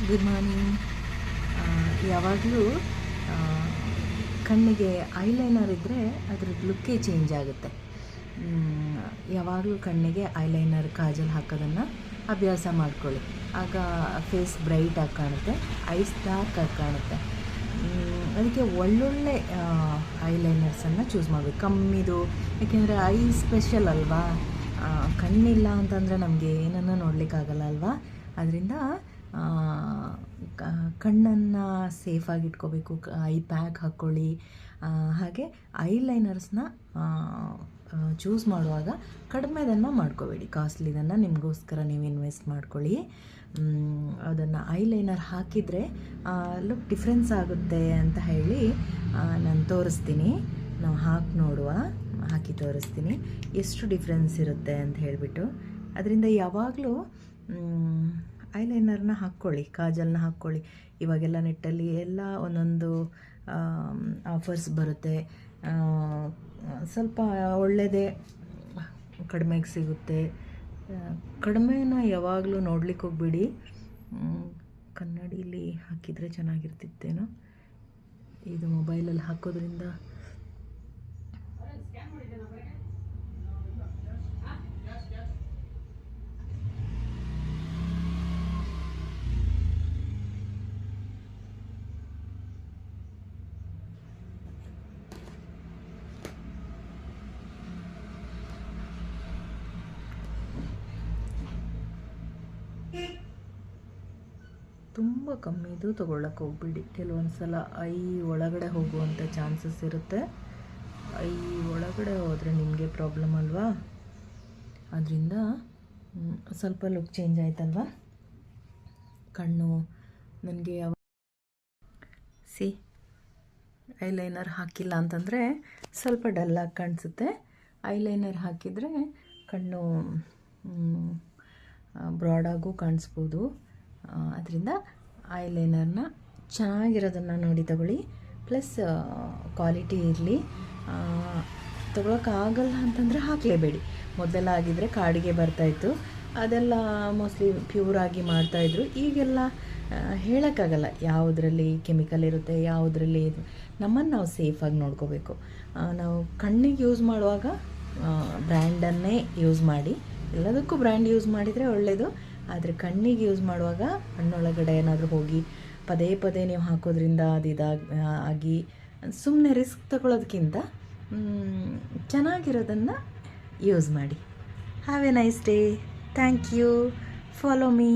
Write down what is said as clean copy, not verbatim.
Good morning. ಯಾವಾಗಲೂ ಕಣ್ಣಿಗೆ eyeliner ಇದ್ದರೆ ಅದ್ರದ್ದು ಲುಕ್ಕೇ ಚೇಂಜ್ ಆಗುತ್ತೆ. ಯಾವಾಗಲೂ ಕಣ್ಣಿಗೆ ಐಲೈನರ್ ಕಾಜಲ್ ಹಾಕೋದನ್ನು ಅಭ್ಯಾಸ ಮಾಡ್ಕೊಳ್ಳಿ. ಆಗ ಫೇಸ್ ಬ್ರೈಟಾಗಿ ಕಾಣುತ್ತೆ, ಐಸ್ ಡಾರ್ಕಾಗಿ ಕಾಣುತ್ತೆ. ಅದಕ್ಕೆ ಒಳ್ಳೊಳ್ಳೆ ಐಲೈನರ್ಸನ್ನು ಚೂಸ್ ಮಾಡಬೇಕು, ಕಮ್ಮಿದು. ಏಕೆಂದರೆ ಐ ಸ್ಪೆಷಲ್ ಅಲ್ವಾ, ಕಣ್ಣಿಲ್ಲ ಅಂತಂದರೆ ನಮಗೆ ಏನನ್ನು ನೋಡಲಿಕ್ಕಾಗಲ್ಲ ಅಲ್ವಾ. ಅದರಿಂದ ಕಣ್ಣನ್ನು ಸೇಫಾಗಿ ಇಟ್ಕೋಬೇಕು. ಐ ಪ್ಯಾಕ್ ಹಾಕ್ಕೊಳ್ಳಿ. ಹಾಗೆ ಐಲೈನರ್ಸ್ನ ಚೂಸ್ ಮಾಡುವಾಗ ಕಡಿಮೆದನ್ನು ಮಾಡ್ಕೋಬೇಡಿ, ಕಾಸ್ಟ್ಲಿದನ್ನು ನಿಮಗೋಸ್ಕರ ನೀವು ಇನ್ವೆಸ್ಟ್ ಮಾಡ್ಕೊಳ್ಳಿ. ಅದನ್ನು ಐಲೈನರ್ ಹಾಕಿದರೆ ಲುಕ್ ಡಿಫ್ರೆನ್ಸ್ ಆಗುತ್ತೆ ಅಂತ ಹೇಳಿ ನಾನು ತೋರಿಸ್ತೀನಿ. ನಾವು ಹಾಕಿ ತೋರಿಸ್ತೀನಿ ಎಷ್ಟು ಡಿಫ್ರೆನ್ಸ್ ಇರುತ್ತೆ ಅಂತ ಹೇಳಿಬಿಟ್ಟು. ಅದರಿಂದ ಯಾವಾಗಲೂ ಐಲೈನರ್ನ ಹಾಕ್ಕೊಳ್ಳಿ, ಕಾಜಲ್ನ ಹಾಕ್ಕೊಳ್ಳಿ. ಇವಾಗೆಲ್ಲ ನೆಟ್ಟಲ್ಲಿ ಎಲ್ಲ ಒಂದೊಂದು ಆಫರ್ಸ್ ಬರುತ್ತೆ, ಸ್ವಲ್ಪ ಒಳ್ಳೆಯದೇ ಕಡಿಮೆಗೆ ಸಿಗುತ್ತೆ. ಕಡಿಮೆನ ಯಾವಾಗಲೂ ನೋಡ್ಲಿಕ್ಕೆ ಹೋಗ್ಬಿಡಿ. ಕನ್ನಡಿಲಿ ಹಾಕಿದರೆ ಚೆನ್ನಾಗಿರ್ತಿತ್ತೇನೋ, ಇದು ಮೊಬೈಲಲ್ಲಿ ಹಾಕೋದ್ರಿಂದ ತುಂಬ ಕಮ್ಮಿದು ತೊಗೊಳಕ್ಕೆ ಹೋಗ್ಬಿಡಿ. ಕೆಲವೊಂದು ಸಲ ಐ ಒಳಗಡೆ ಹೋಗುವಂಥ ಚಾನ್ಸಸ್ ಇರುತ್ತೆ. ಐ ಒಳಗಡೆ ಹೋದರೆ ನಿಮಗೆ ಪ್ರಾಬ್ಲಮ್ ಅಲ್ವಾ. ಅದರಿಂದ ಸ್ವಲ್ಪ ಲುಕ್ ಚೇಂಜ್ ಆಯ್ತಲ್ವಾ. ಕಣ್ಣು ನನಗೆ ಐಲೈನರ್ ಹಾಕಿಲ್ಲ ಅಂತಂದರೆ ಸ್ವಲ್ಪ ಡಲ್ಲಾಗಿ ಕಾಣಿಸುತ್ತೆ. ಐಲೈನರ್ ಹಾಕಿದರೆ ಕಣ್ಣು ಬ್ರಾಡಾಗೂ ಕಾಣಿಸ್ಬೋದು. ಅದರಿಂದ ಐಲೈನರ್ನ ಚೆನ್ನಾಗಿರೋದನ್ನು ನೋಡಿ ತಗೊಳ್ಳಿ, ಪ್ಲಸ್ ಕ್ವಾಲಿಟಿ ಇರಲಿ. ತೊಗೊಳಕ್ಕಾಗಲ್ಲ ಅಂತಂದರೆ ಹಾಕಲೇಬೇಡಿ. ಮೊದಲೆಲ್ಲ ಆಗಿದ್ದರೆ ಕಾಡಿಗೆ ಬರ್ತಾಯಿತ್ತು, ಅದೆಲ್ಲ ಮೋಸ್ಟ್ಲಿ ಪ್ಯೂರಾಗಿ ಮಾಡ್ತಾಯಿದ್ರು. ಈಗೆಲ್ಲ ಹೇಳೋಕ್ಕಾಗಲ್ಲ ಯಾವುದರಲ್ಲಿ ಕೆಮಿಕಲ್ ಇರುತ್ತೆ, ಯಾವುದರಲ್ಲಿ ನಮ್ಮನ್ನು ನಾವು ಸೇಫಾಗಿ ನೋಡ್ಕೋಬೇಕು. ನಾವು ಕಣ್ಣಿಗೆ ಯೂಸ್ ಮಾಡುವಾಗ ಬ್ರ್ಯಾಂಡನ್ನೇ ಯೂಸ್ ಮಾಡಿ. ಎಲ್ಲದಕ್ಕೂ ಬ್ರ್ಯಾಂಡ್ ಯೂಸ್ ಮಾಡಿದರೆ ಒಳ್ಳೆಯದು. ಆದರೆ ಕಣ್ಣಿಗೆ ಯೂಸ್ ಮಾಡುವಾಗ ಕಣ್ಣೊಳಗಡೆ ಏನಾದರೂ ಹೋಗಿ ಪದೇ ಪದೇ ನೀವು ಹಾಕೋದ್ರಿಂದ ಅದು ಆಗಿ ಸುಮ್ಮನೆ ರಿಸ್ಕ್ ತಗೊಳ್ಳೋದಕ್ಕಿಂತ ಚೆನ್ನಾಗಿರೋದನ್ನು ಯೂಸ್ ಮಾಡಿ. Have a nice day. Thank you. Follow me.